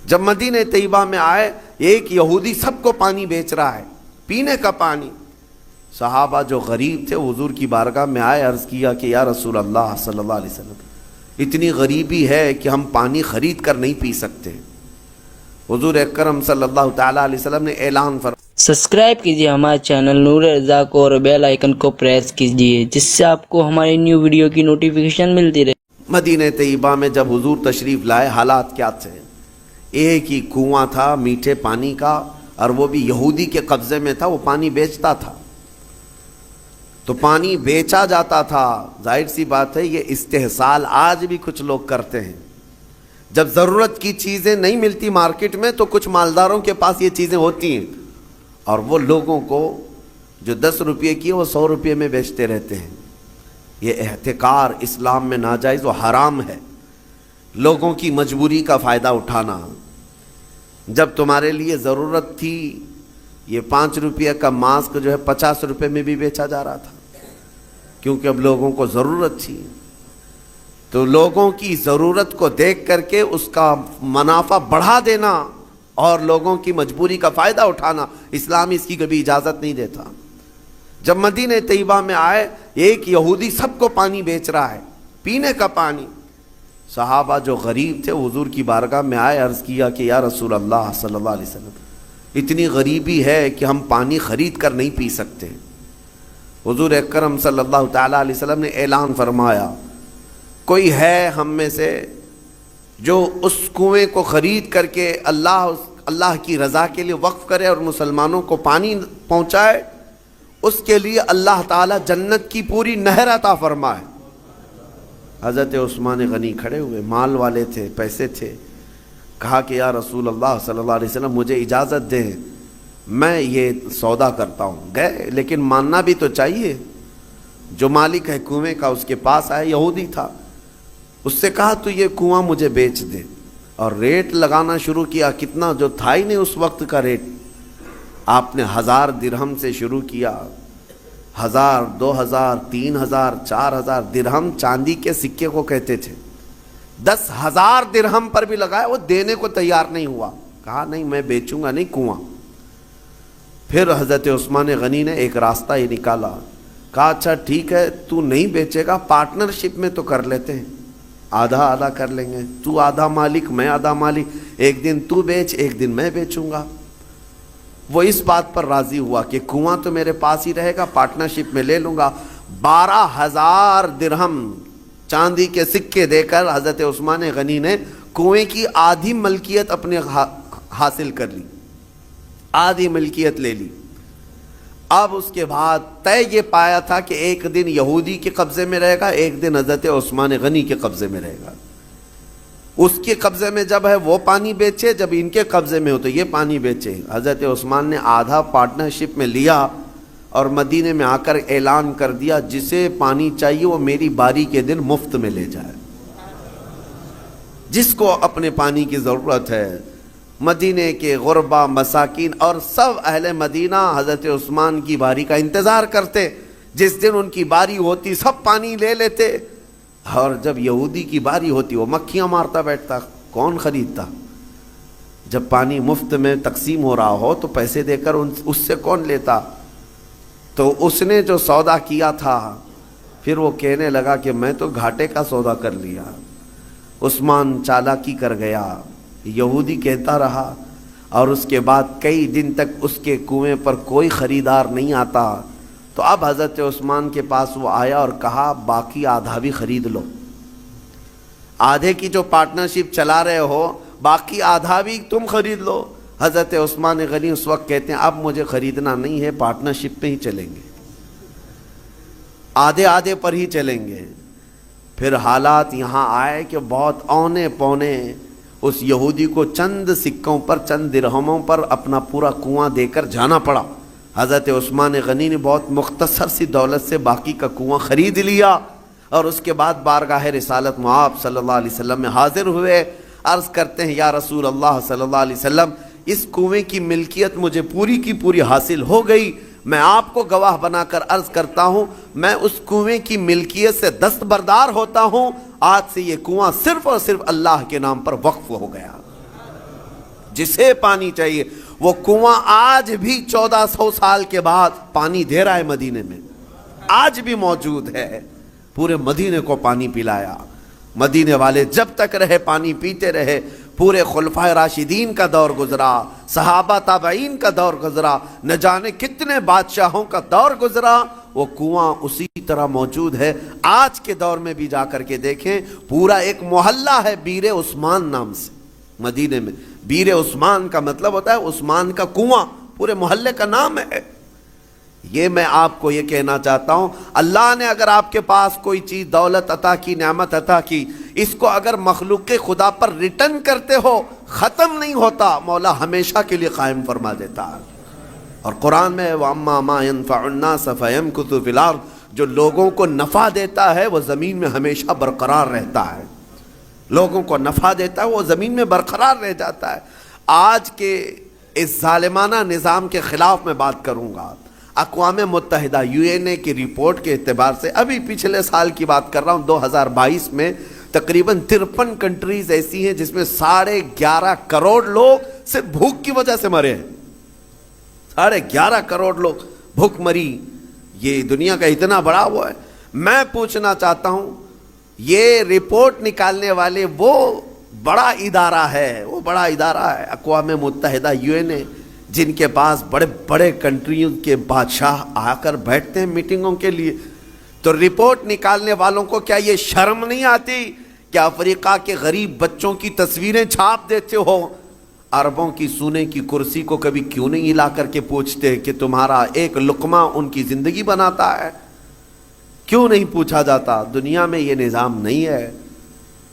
جب مدینہ طیبہ میں آئے، ایک یہودی سب کو پانی بیچ رہا ہے، پینے کا پانی۔ صحابہ جو غریب تھے حضور کی بارگاہ میں آئے، عرض کیا کہ یا رسول اللہ صلی اللہ علیہ وسلم، اتنی غریبی ہے کہ ہم پانی خرید کر نہیں پی سکتے۔ حضور اکرم صلی اللہ تعالیٰ علیہ وسلم نے اعلان فرمایا، سبسکرائب کیجیے ہمارے چینل نور رضا کو اور بیل آئیکن کو پریس کیجیے جس سے آپ کو ہماری نیو ویڈیو کی نوٹیفیکیشن ملتی رہے۔ مدینہ طیبہ میں جب حضور تشریف لائے، حالات کیا تھے؟ ایک ہی کنواں تھا میٹھے پانی کا، اور وہ بھی یہودی کے قبضے میں تھا، وہ پانی بیچتا تھا، تو پانی بیچا جاتا تھا۔ ظاہر سی بات ہے یہ استحصال آج بھی کچھ لوگ کرتے ہیں۔ جب ضرورت کی چیزیں نہیں ملتی مارکیٹ میں تو کچھ مالداروں کے پاس یہ چیزیں ہوتی ہیں، اور وہ لوگوں کو جو 10 روپے کی وہ 100 روپے میں بیچتے رہتے ہیں۔ یہ احتکار اسلام میں ناجائز و حرام ہے، لوگوں کی مجبوری کا فائدہ اٹھانا۔ جب تمہارے لیے ضرورت تھی، یہ 5 روپے کا ماسک جو ہے 50 روپے میں بھی بیچا جا رہا تھا، کیونکہ اب لوگوں کو ضرورت تھی۔ تو لوگوں کی ضرورت کو دیکھ کر کے اس کا منافع بڑھا دینا اور لوگوں کی مجبوری کا فائدہ اٹھانا، اسلام اس کی کبھی اجازت نہیں دیتا۔ جب مدینہ طیبہ میں آئے، ایک یہودی سب کو پانی بیچ رہا ہے، پینے کا پانی۔ صحابہ جو غریب تھے حضور کی بارگاہ میں آئے، عرض کیا کہ یا رسول اللہ صلی اللہ علیہ وسلم، اتنی غریبی ہے کہ ہم پانی خرید کر نہیں پی سکتے۔ حضور اکرم صلی اللہ تعالیٰ علیہ وسلم نے اعلان فرمایا، کوئی ہے ہم میں سے جو اس کنویں کو خرید کر کے اللہ کی رضا کے لیے وقف کرے اور مسلمانوں کو پانی پہنچائے، اس کے لیے اللہ تعالیٰ جنت کی پوری نہر عطا فرمائے۔ حضرت عثمان غنی کھڑے ہوئے، مال والے تھے، پیسے تھے، کہا کہ یا رسول اللہ صلی اللہ علیہ وسلم مجھے اجازت دیں، میں یہ سودا کرتا ہوں۔ گئے، لیکن ماننا بھی تو چاہیے۔ جو مالک ہے کنویں کا اس کے پاس آئے، یہودی تھا، اس سے کہا تو یہ کنواں مجھے بیچ دے، اور ریٹ لگانا شروع کیا۔ کتنا جو تھا ہی نہیں اس وقت کا ریٹ، آپ نے 1000 درہم سے شروع کیا، 1000، 2000، 3000، 4000 درہم چاندی کے سکے کو کہتے تھے۔ 10,000 درہم پر بھی لگائے، وہ دینے کو تیار نہیں ہوا، کہا نہیں میں بیچوں گا نہیں کنواں۔ پھر حضرت عثمان غنی نے ایک راستہ ہی نکالا، کہا اچھا ٹھیک ہے تو نہیں بیچے گا، پارٹنرشپ میں تو کر لیتے ہیں، آدھا آدھا کر لیں گے، تو آدھا مالک میں آدھا مالک، ایک دن تو بیچ ایک دن میں بیچوں گا۔ وہ اس بات پر راضی ہوا کہ کنواں تو میرے پاس ہی رہے گا، پارٹنرشپ میں لے لوں گا۔ 12,000 درہم چاندی کے سکے دے کر حضرت عثمان غنی نے کنویں کی آدھی ملکیت اپنے حاصل کر لی، آدھی ملکیت لے لی۔ اب اس کے بعد طے یہ پایا تھا کہ ایک دن یہودی کے قبضے میں رہے گا، ایک دن حضرت عثمان غنی کے قبضے میں رہے گا۔ اس کے قبضے میں جب ہے وہ پانی بیچے، جب ان کے قبضے میں ہو تو یہ پانی بیچے۔ حضرت عثمان نے آدھا پارٹنرشپ میں لیا اور مدینے میں آ کر اعلان کر دیا جسے پانی چاہیے وہ میری باری کے دن مفت میں لے جائے، جس کو اپنے پانی کی ضرورت ہے۔ مدینے کے غربا، مساکین اور سب اہل مدینہ حضرت عثمان کی باری کا انتظار کرتے، جس دن ان کی باری ہوتی سب پانی لے لیتے، اور جب یہودی کی باری ہوتی وہ مکھیاں مارتا بیٹھتا، کون خریدتا؟ جب پانی مفت میں تقسیم ہو رہا ہو تو پیسے دے کر اس سے کون لیتا؟ تو اس نے جو سودا کیا تھا پھر وہ کہنے لگا کہ میں تو گھاٹے کا سودا کر لیا۔ عثمان چالاکی کر گیا، یہودی کہتا رہا، اور اس کے بعد کئی دن تک اس کے کنویں پر کوئی خریدار نہیں آتا۔ تو اب حضرت عثمان کے پاس وہ آیا اور کہا باقی آدھا بھی خرید لو، آدھے کی جو پارٹنرشپ چلا رہے ہو باقی آدھا بھی تم خرید لو۔ حضرت عثمان غنی اس وقت کہتے ہیں اب مجھے خریدنا نہیں ہے، پارٹنرشپ پہ ہی چلیں گے، آدھے آدھے پر ہی چلیں گے۔ پھر حالات یہاں آئے کہ بہت اونے پونے اس یہودی کو چند سکوں پر، چند درہموں پر اپنا پورا کنواں دے کر جانا پڑا۔ حضرت عثمان غنی نے بہت مختصر سی دولت سے باقی کا کنواں خرید لیا، اور اس کے بعد بارگاہ رسالت آپ صلی اللہ علیہ وسلم میں حاضر ہوئے، عرض کرتے ہیں یا رسول اللہ صلی اللہ علیہ وسلم اس کنویں کی ملکیت مجھے پوری کی پوری حاصل ہو گئی، میں آپ کو گواہ بنا کر عرض کرتا ہوں میں اس کنویں کی ملکیت سے دستبردار ہوتا ہوں، آج سے یہ کنواں صرف اور صرف اللہ کے نام پر وقف ہو گیا۔ جسے پانی چاہیے. وہ کنواں آج بھی 1400 سال کے بعد پانی دے رہا ہے مدینے میں, آج بھی موجود ہے. پورے مدینے کو پانی پلایا. مدینے والے جب تک رہے پانی پیتے رہے. پورے خلفائے راشدین کا دور گزرا, صحابہ تابعین کا دور گزرا, نہ جانے کتنے بادشاہوں کا دور گزرا. وہ کنواں اسی طرح موجود ہے. آج کے دور میں بھی جا کر کے دیکھیں, پورا ایک محلہ ہے بیر عثمان نام سے مدینے میں. بیر عثمان کا مطلب ہوتا ہے عثمان کا کنواں, پورے محلے کا نام ہے. یہ میں آپ کو یہ کہنا چاہتا ہوں, اللہ نے اگر آپ کے پاس کوئی چیز دولت عطا کی, نعمت عطا کی, اس کو اگر مخلوق خدا پر ریٹرن کرتے ہو, ختم نہیں ہوتا, مولا ہمیشہ کے لیے قائم فرما دیتا ہے. اور قرآن میں وَأَمَّا مَا يَنْفَعُ النَّاسَ فَيَمْكُثُ فِي الْأَرْضِ, جو لوگوں کو نفع دیتا ہے وہ زمین میں ہمیشہ برقرار رہتا ہے. لوگوں کو نفع دیتا ہے وہ زمین میں برقرار رہ جاتا ہے. آج کے اس ظالمانہ نظام کے خلاف میں بات کروں گا. اقوام متحدہ UN کی رپورٹ کے اعتبار سے, ابھی پچھلے سال کی بات کر رہا ہوں, 2022 میں تقریباً 53 کنٹریز ایسی ہیں جس میں 11.5 کروڑ لوگ صرف بھوک کی وجہ سے مرے ہیں. 11.5 کروڑ لوگ بھوک مری. یہ دنیا کا اتنا بڑا وہ ہے. میں پوچھنا چاہتا ہوں, یہ رپورٹ نکالنے والے وہ بڑا ادارہ ہے, وہ بڑا ادارہ ہے اقوام متحدہ UN, جن کے پاس بڑے بڑے کنٹریوں کے بادشاہ آ کر بیٹھتے ہیں میٹنگوں کے لیے. تو رپورٹ نکالنے والوں کو کیا یہ شرم نہیں آتی کہ افریقہ کے غریب بچوں کی تصویریں چھاپ دیتے ہو؟ عربوں کی سونے کی کرسی کو کبھی کیوں نہیں ہلا کر کے پوچھتے کہ تمہارا ایک لقمہ ان کی زندگی بناتا ہے؟ کیوں نہیں پوچھا جاتا؟ دنیا میں یہ نظام نہیں ہے.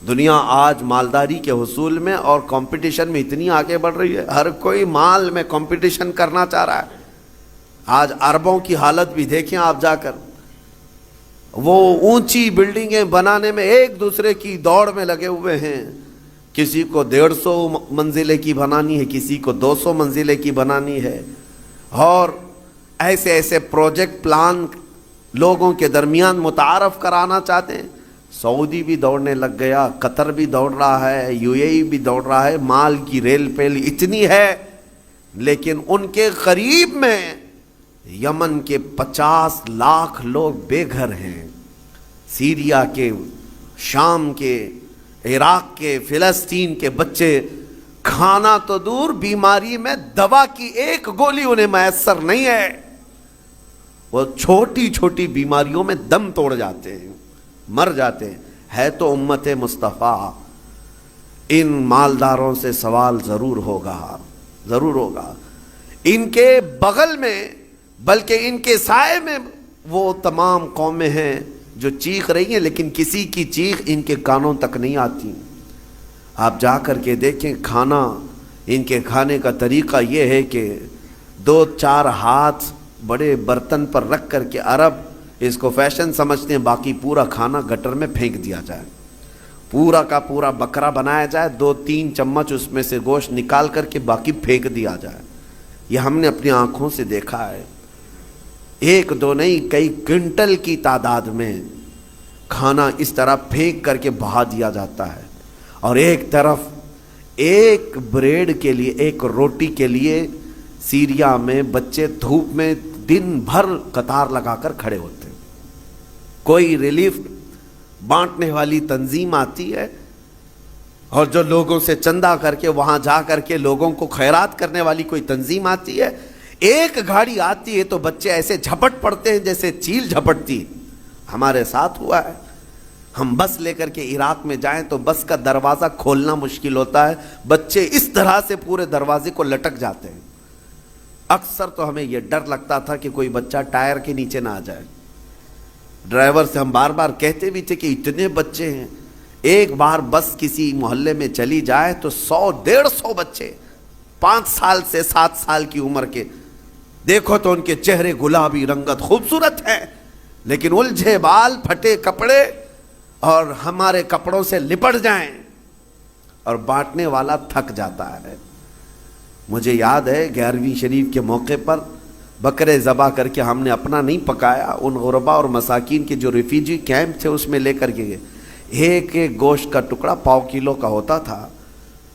دنیا آج مالداری کے حصول میں اور کمپٹیشن میں اتنی آگے بڑھ رہی ہے, ہر کوئی مال میں کمپٹیشن کرنا چاہ رہا ہے. آج عربوں کی حالت بھی دیکھیں آپ جا کر, وہ اونچی بلڈنگیں بنانے میں ایک دوسرے کی دوڑ میں لگے ہوئے ہیں. کسی کو 150 منزلے کی بنانی ہے, کسی کو 200 منزلے کی بنانی ہے, اور ایسے ایسے پروجیکٹ پلان لوگوں کے درمیان متعارف کرانا چاہتے ہیں. سعودی بھی دوڑنے لگ گیا, قطر بھی دوڑ رہا ہے, UAE بھی دوڑ رہا ہے. مال کی ریل پیل اتنی ہے, لیکن ان کے قریب میں یمن کے 50 لاکھ لوگ بے گھر ہیں. سیریا کے, شام کے, عراق کے, فلسطین کے بچے کھانا تو دور, بیماری میں دوا کی ایک گولی انہیں میسر نہیں ہے. وہ چھوٹی چھوٹی بیماریوں میں دم توڑ جاتے ہیں, مر جاتے ہیں. ہے تو امت مصطفیٰ. ان مالداروں سے سوال ضرور ہوگا, ضرور ہوگا. ان کے بغل میں, بلکہ ان کے سائے میں وہ تمام قومیں ہیں جو چیخ رہی ہیں, لیکن کسی کی چیخ ان کے کانوں تک نہیں آتی. آپ جا کر کے دیکھیں, کھانا ان کے کھانے کا طریقہ یہ ہے کہ 2-4 ہاتھ بڑے برتن پر رکھ کر کے, عرب اس کو فیشن سمجھتے ہیں, باقی پورا کھانا گٹر میں پھینک دیا جائے. پورا کا پورا بکرا بنایا جائے, 2-3 چمچ اس میں سے گوشت نکال کر کے باقی پھینک دیا جائے. یہ ہم نے اپنی آنکھوں سے دیکھا ہے. 1-2 نہیں, کئی کوئنٹل کی تعداد میں کھانا اس طرح پھینک کر کے بہا دیا جاتا ہے. اور ایک طرف ایک بریڈ کے لیے, ایک روٹی کے لیے سیریا میں بچے دھوپ میں دن بھر قطار لگا کر کھڑے ہوتے ہیں. کوئی ریلیف بانٹنے والی تنظیم آتی ہے, اور جو لوگوں سے چندہ کر کے وہاں جا کر کے لوگوں کو خیرات کرنے والی کوئی تنظیم آتی ہے. ایک گاڑی آتی ہے تو بچے ایسے جھپٹ پڑتے ہیں جیسے چیل جھپٹتی. ہمارے ساتھ ہوا ہے. ہم بس لے کر کے عراق میں جائیں تو بس کا دروازہ کھولنا مشکل ہوتا ہے, بچے اس طرح سے پورے دروازے کو لٹک جاتے ہیں. اکثر تو ہمیں یہ ڈر لگتا تھا کہ کوئی بچہ ٹائر کے نیچے نہ آ جائے. ڈرائیور سے ہم بار بار کہتے بھی تھے کہ اتنے بچے ہیں, ایک بار بس کسی محلے میں چلی جائے تو 100-150 بچے 5 سال سے 7 سال کی عمر کے, دیکھو تو ان کے چہرے گلابی رنگت خوبصورت ہے, لیکن الجھے بال, پھٹے کپڑے, اور ہمارے کپڑوں سے لپٹ جائیں, اور بانٹنے والا تھک جاتا ہے. مجھے یاد ہے 11ویں شریف کے موقع پر بکرے ذبح کر کے ہم نے اپنا نہیں پکایا, ان غربا اور مساکین کے جو ریفیوجی کیمپ تھے اس میں لے کر کے گئے. ایک ایک گوشت کا ٹکڑا 1/4 کلو کا ہوتا تھا.